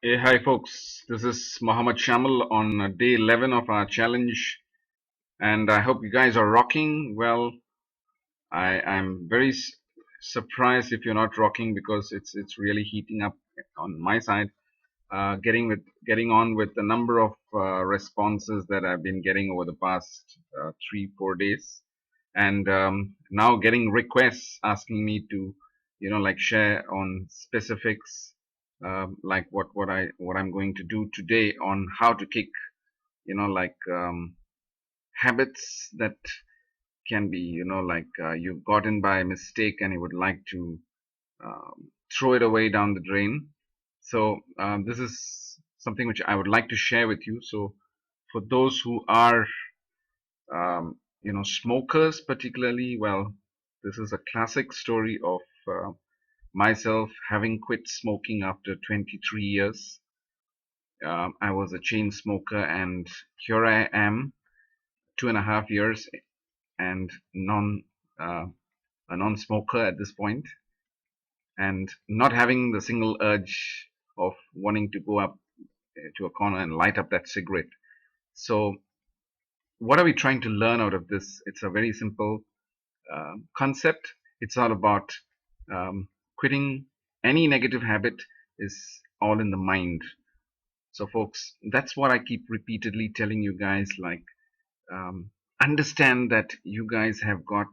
Hey, hi folks. This is Muhammad Shamal on day 11 of our challenge, and I hope you guys are rocking. Well, I'm very surprised if you're not rocking because it's really heating up on my side. Getting on with the number of responses that I've been getting over the past 3 4 days, and now getting requests asking me to, like share on specifics, like what I'm going to do today on how to kick, like habits that can be, like you've gotten by mistake and you would like to throw it away down the drain. So this is something which I would like to share with you. So for those who are, smokers particularly, well, this is a classic story of myself having quit smoking after 23 years. I was a chain smoker, and here I am, 2.5 years, and uh, a non-smoker at this point, and not having the single urge of wanting to go up to a corner and light up that cigarette. So, what are we trying to learn out of this? It's a very simple concept. It's all about quitting any negative habit is all in the mind. So, folks, that's what I keep repeatedly telling you guys. Like, um, understand that you guys have got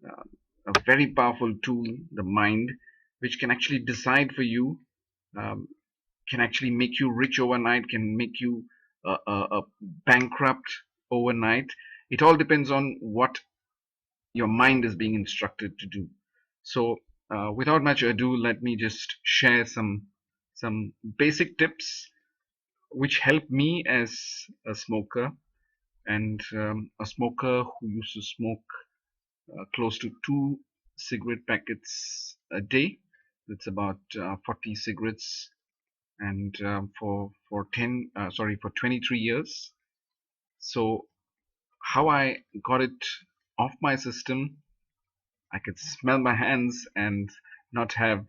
uh, a very powerful tool, the mind, which can actually decide for you, um, can actually make you rich overnight, can make you a bankrupt overnight. It all depends on what your mind is being instructed to do. So, without much ado, let me just share some basic tips which help me as a smoker, and a smoker who used to smoke close to 2 cigarette packets a day. That's about 40 cigarettes, and for 23 years. So how I got it off my system, I could smell my hands and not have,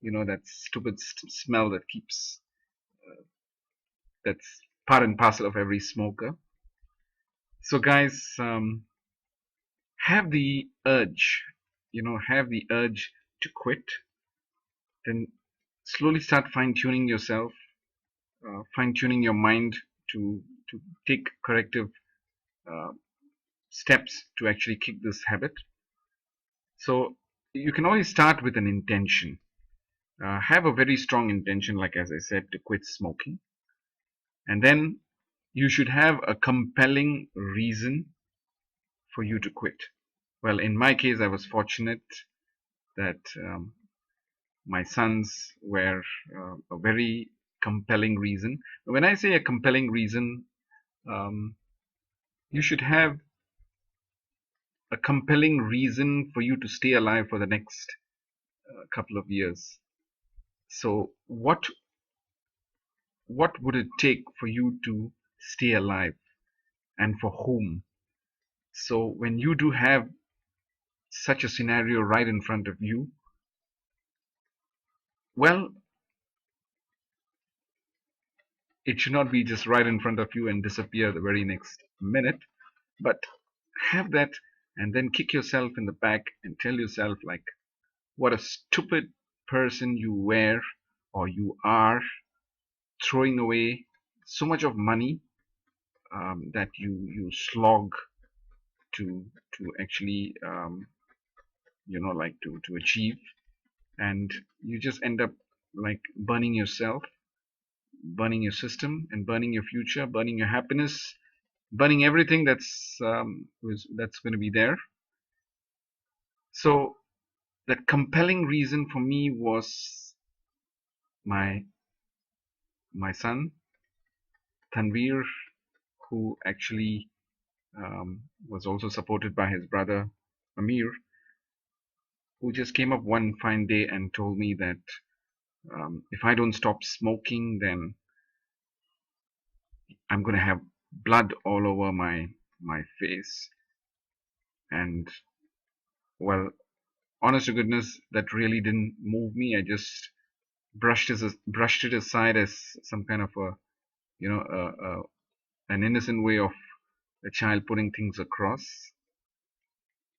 that stupid smell that keeps, that's part and parcel of every smoker. So guys, have the urge, have the urge to quit, then slowly start fine tuning yourself, fine tuning your mind to take corrective uh, steps to actually kick this habit. So you can always start with an intention. Have a very strong intention, like as I said, to quit smoking, and then you should have a compelling reason for you to quit. Well, in my case, I was fortunate that my sons were a very compelling reason. When I say a compelling reason, um, you should have a compelling reason for you to stay alive for the next couple of years. So what would it take for you to stay alive, and for whom? So when you do have such a scenario right in front of you, well, it should not be just right in front of you and disappear the very next minute, but have that, and then kick yourself in the back and tell yourself, like, what a stupid person you were, or you are, throwing away so much of money that you slog to actually, like to achieve, and you just end up like burning yourself, burning your system, and burning your future, burning your happiness, burning everything that's going to be there. So that compelling reason for me was my my son Tanvir, who actually was also supported by his brother Amir, who just came up one fine day and told me that if I don't stop smoking, then I'm gonna have blood all over my face. And well, honest to goodness, that really didn't move me. I just brushed it aside as some kind of a, you know, an innocent way of a child putting things across.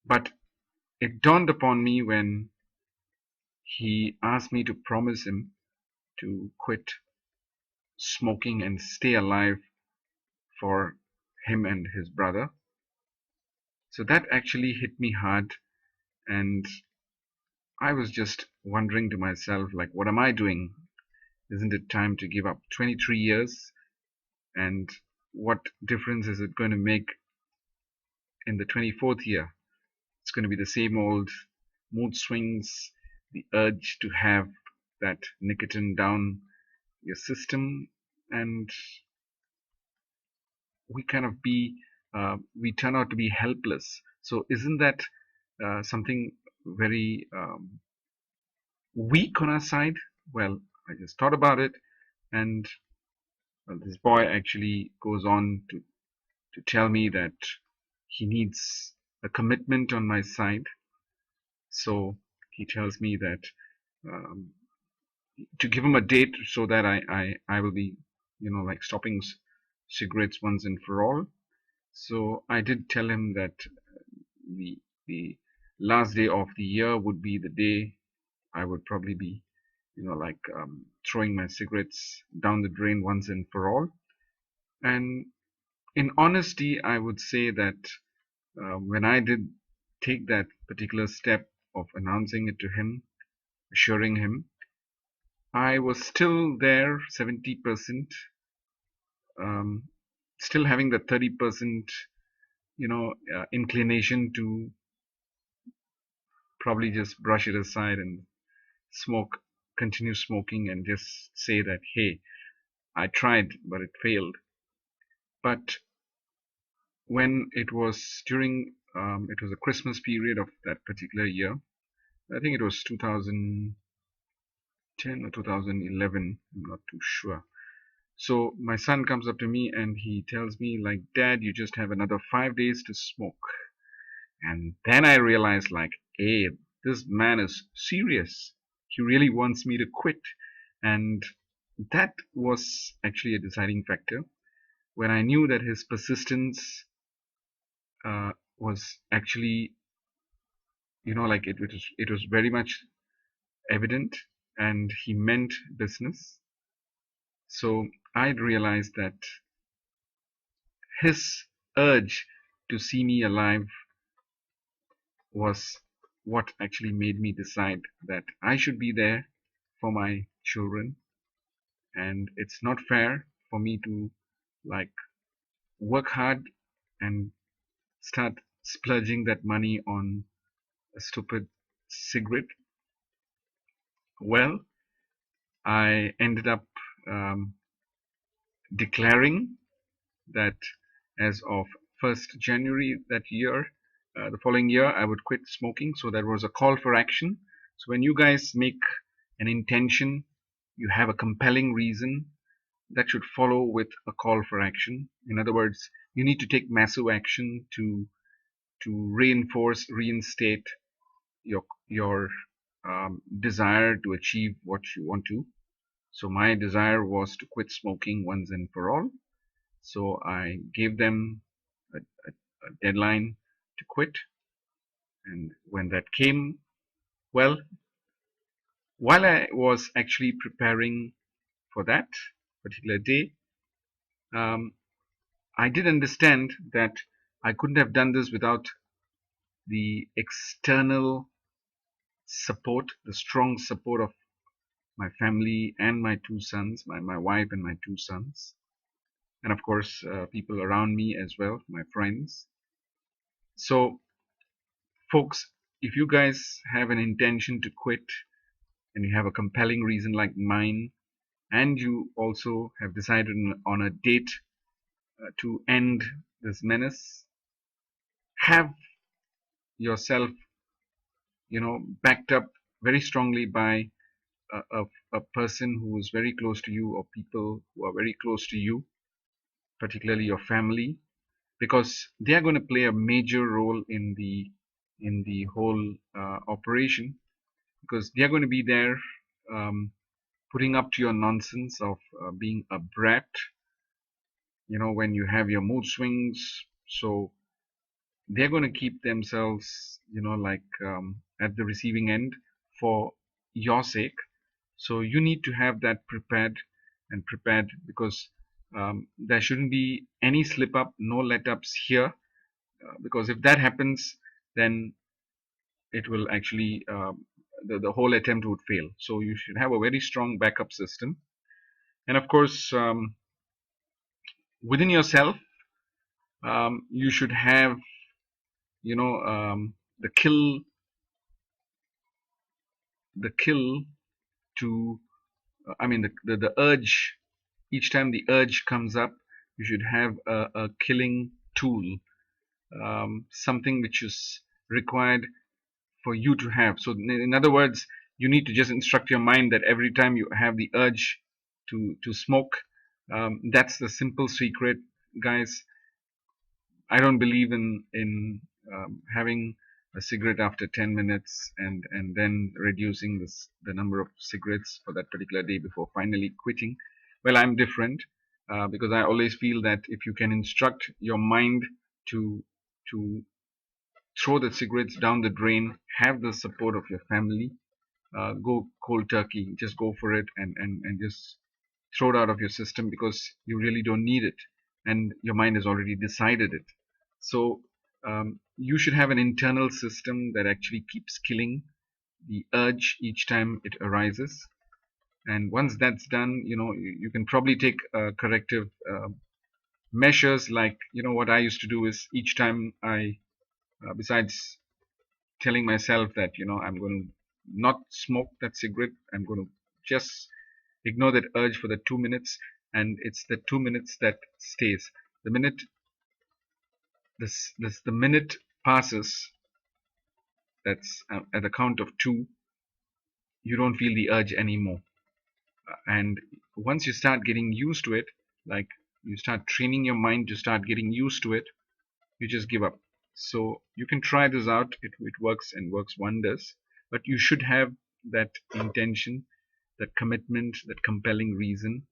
But it dawned upon me when he asked me to promise him to quit smoking and stay alive for him and his brother. So that actually hit me hard, and I was just wondering to myself, like, what am I doing? Isn't it time to give up? 23 years, and what difference is it going to make in the 24th year? It's going to be the same old mood swings, the urge to have that nicotine down your system, and we kind of we turn out to be helpless. So isn't that something very weak on our side? Well, I just thought about it, and this boy actually goes on to tell me that he needs a commitment on my side. So he tells me that um, to give him a date so that I will be, like stopping cigarettes once and for all. So I did tell him that the the last day of the year would be the day I would probably be, throwing my cigarettes down the drain once and for all. And in honesty, I would say that when I did take that particular step of announcing it to him, assuring him, I was still there 70%, um, still having the 30%, inclination to probably just brush it aside and smoke, continue smoking, and just say that, hey, I tried, but it failed. But when it was during, it was a Christmas period of that particular year, I think it was 2010 or 2011, I'm not too sure. So my son comes up to me and he tells me, like, Dad, you just have another 5 days to smoke. And then I realized, like, hey, this man is serious. He really wants me to quit. And that was actually a deciding factor when I knew that his persistence was actually, like it was very much evident, and he meant business. So I realized that his urge to see me alive was what actually made me decide that I should be there for my children, and it's not fair for me to, like, work hard and start splurging that money on a stupid cigarette. Well, I ended up um, declaring that as of 1st January that year, the following year, I would quit smoking. So there was a call for action. So when you guys make an intention, you have a compelling reason that should follow with a call for action. In other words, you need to take massive action to reinstate your desire to achieve what you want to. So my desire was to quit smoking once and for all. So I gave them a deadline to quit. And when that came, well, while I was actually preparing for that particular day, um, I did understand that I couldn't have done this without the external support, the strong support of my family and my two sons, my wife and my two sons, and of course, people around me as well, my friends. So, folks, if you guys have an intention to quit and you have a compelling reason like mine, and you also have decided on a date to end this menace, have yourself, backed up very strongly by a person who is very close to you, or people who are very close to you, particularly your family, because they are going to play a major role in the whole operation, because they are going to be there, um, putting up to your nonsense of being a brat, when you have your mood swings. So they're going to keep themselves, at the receiving end for your sake. So you need to have that prepared, because there shouldn't be any slip up, no let ups here, because if that happens, then it will actually, the whole attempt would fail. So you should have a very strong backup system. And of course, within yourself, you should have, the kill to, the urge. Each time the urge comes up, you should have a killing tool, something which is required for you to have. So in other words, you need to just instruct your mind that every time you have the urge to smoke, that's the simple secret, guys. I don't believe in having a cigarette after 10 minutes and then reducing the number of cigarettes for that particular day before finally quitting. Well, I'm different, because I always feel that if you can instruct your mind to to throw the cigarettes down the drain, have the support of your family, go cold turkey, just go for it, and just throw it out of your system, because you really don't need it and your mind has already decided it. So you should have an internal system that actually keeps killing the urge each time it arises. And once that's done, you can probably take corrective measures. Like, what I used to do is, each time besides telling myself that, I'm going to not smoke that cigarette, I'm going to just ignore that urge for the 2 minutes, and it's the 2 minutes that stays. The minute the minute passes, that's at the count of two, you don't feel the urge anymore. And once you start getting used to it, like you start training your mind to start getting used to it, you just give up. So you can try this out. It works, and works wonders. But you should have that intention, that commitment, that compelling reason.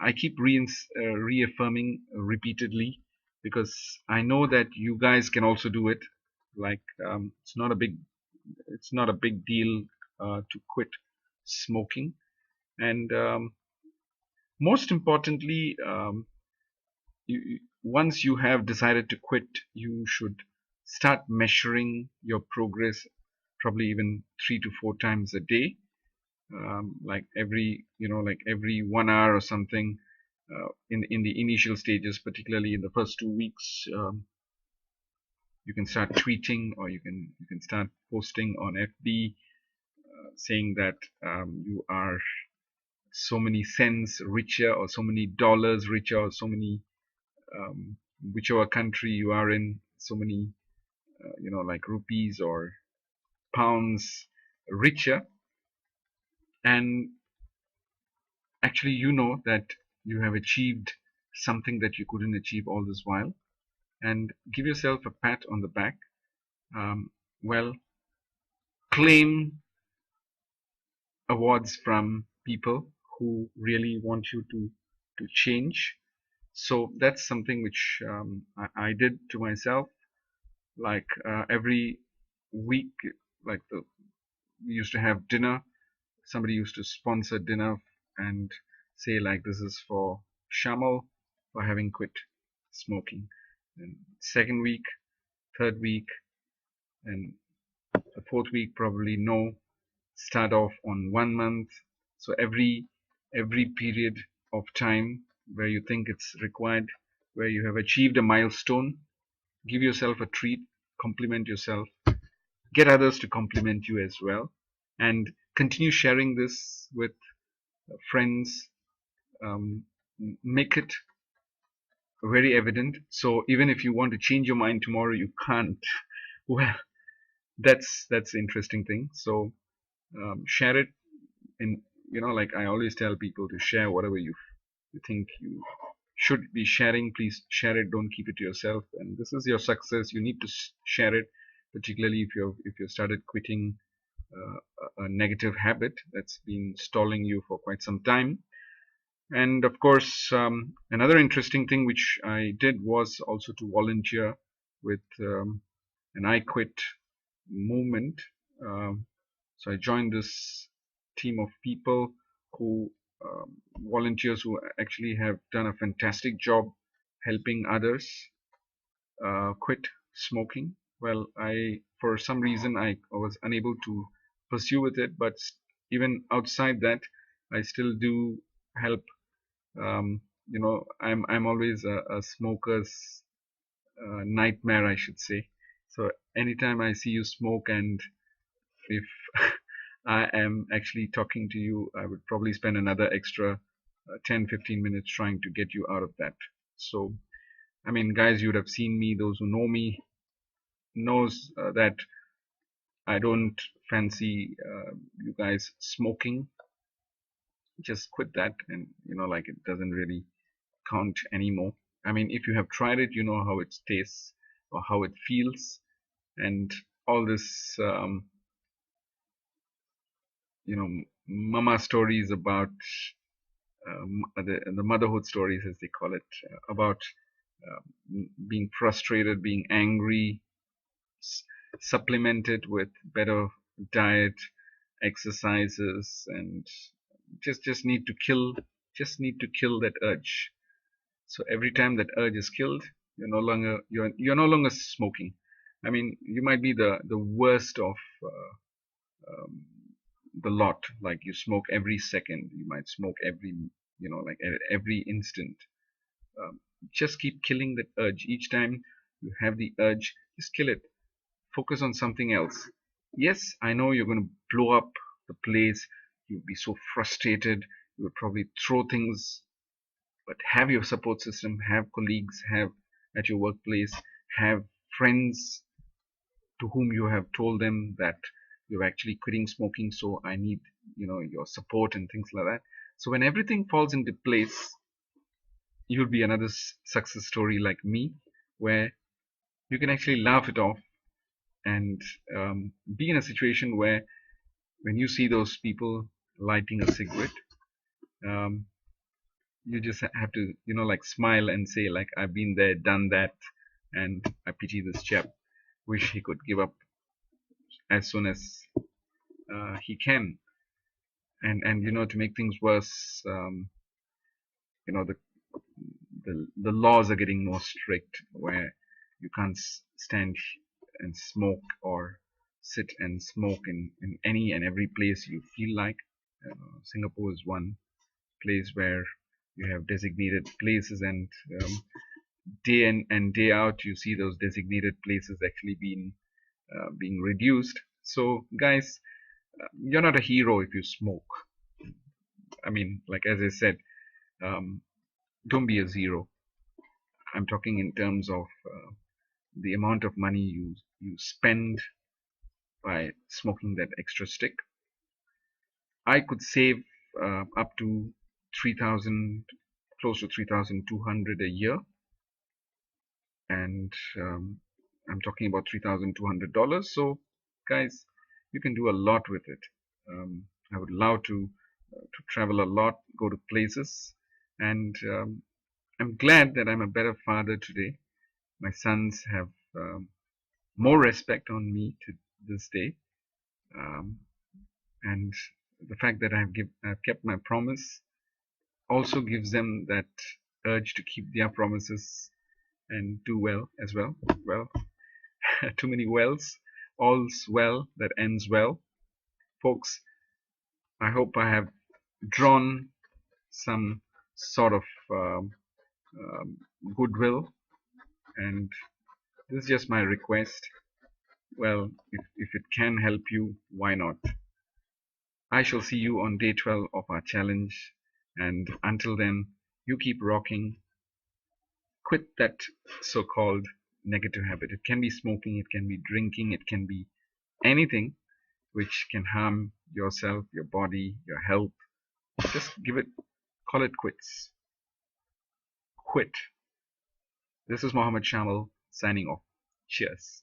I keep reaffirming repeatedly, because I know that you guys can also do it. Like, it's not a big deal to quit smoking. And most importantly, once you have decided to quit, you should start measuring your progress, probably even 3 to 4 times a day, like every 1 hour or something. In the initial stages, particularly in the first 2 weeks, you can start tweeting, or you can start posting on FB, saying that you are so many cents richer, or so many dollars richer, or so many, whichever country you are in, so many, like rupees or pounds richer. And actually, that you have achieved something that you couldn't achieve all this while, and give yourself a pat on the back. Well, claim awards from people who really want you to change. So that's something which I did to myself. Like, every week, like we used to have dinner. Somebody used to sponsor dinner and say, like, this is for Shamal for having quit smoking. And second week, third week, and the fourth week, probably no. Start off on 1 month. So every period of time where you think it's required, where you have achieved a milestone, give yourself a treat, compliment yourself, get others to compliment you as well, and continue sharing this with friends. um, make it very evident, so even if you want to change your mind tomorrow, you can't. Well, that's the interesting thing. So share it. And like I always tell people to share whatever you think you should be sharing. Please share it, don't keep it to yourself. And this is your success, you need to share it, particularly if you've started quitting a negative habit that's been stalling you for quite some time. And of course, another interesting thing which I did was also to volunteer with an I Quit movement. Um, so I joined this team of people who volunteers who actually have done a fantastic job helping others quit smoking. Well, for some reason I was unable to pursue with it, but even outside that, I still do help. I'm always a smoker's nightmare, I should say. So anytime I see you smoke, and if I am actually talking to you, I would probably spend another extra 10-15 minutes trying to get you out of that. So I mean, guys, you would have seen me. Those who know me knows that I don't fancy you guys smoking. Just quit that, and like, it doesn't really count anymore. I mean, if you have tried it, you know how it tastes or how it feels, and all this, mama stories about the motherhood stories, as they call it, about being frustrated, being angry, supplement it with better diet, exercises, and just need to kill that urge. So every time that urge is killed, you're no longer smoking. I mean, you might be the worst of um, the lot. Like, you smoke every second, you might smoke like at every instant. Um, just keep killing that urge. Each time you have the urge, just kill it. Focus on something else. Yes, I know you're going to blow up the place. You'll be so frustrated. You would probably throw things, but have your support system, have colleagues, have at your workplace, have friends to whom you have told them that you're actually quitting smoking. So I need, your support and things like that. So when everything falls into place, you'll be another success story like me, where you can actually laugh it off and be in a situation where when you see those people lighting a cigarette, um, you just have to, like, smile and say, like, I've been there, done that, and I pity this chap. Wish he could give up as soon as he can. And to make things worse, you know, the, the laws are getting more strict, where you can't stand and smoke or sit and smoke in any and every place you feel like. Singapore is one place where you have designated places, and day in and day out you see those designated places actually being reduced. So guys, you're not a hero if you smoke. I mean, like, as I said, um, don't be a zero. I'm talking in terms of the amount of money you spend by smoking that extra stick. I could save up to 3,000, close to 3,200 a year, and I'm talking about $3,200. So, guys, you can do a lot with it. I would love to travel a lot, go to places, and I'm glad that I'm a better father today. My sons have more respect on me to this day, um, and the fact that I've kept my promise also gives them that urge to keep their promises and do well as well. Well, too many wells. All's well that ends well. Folks, I hope I have drawn some sort of um, goodwill, and this is just my request. Well, if it can help you, why not? I shall see you on day 12 of our challenge, and until then, you keep rocking. Quit that so-called negative habit. It can be smoking, it can be drinking, it can be anything which can harm yourself, your body, your health. Just call it quits. Quit. This is Mohammed Shamal signing off. Cheers.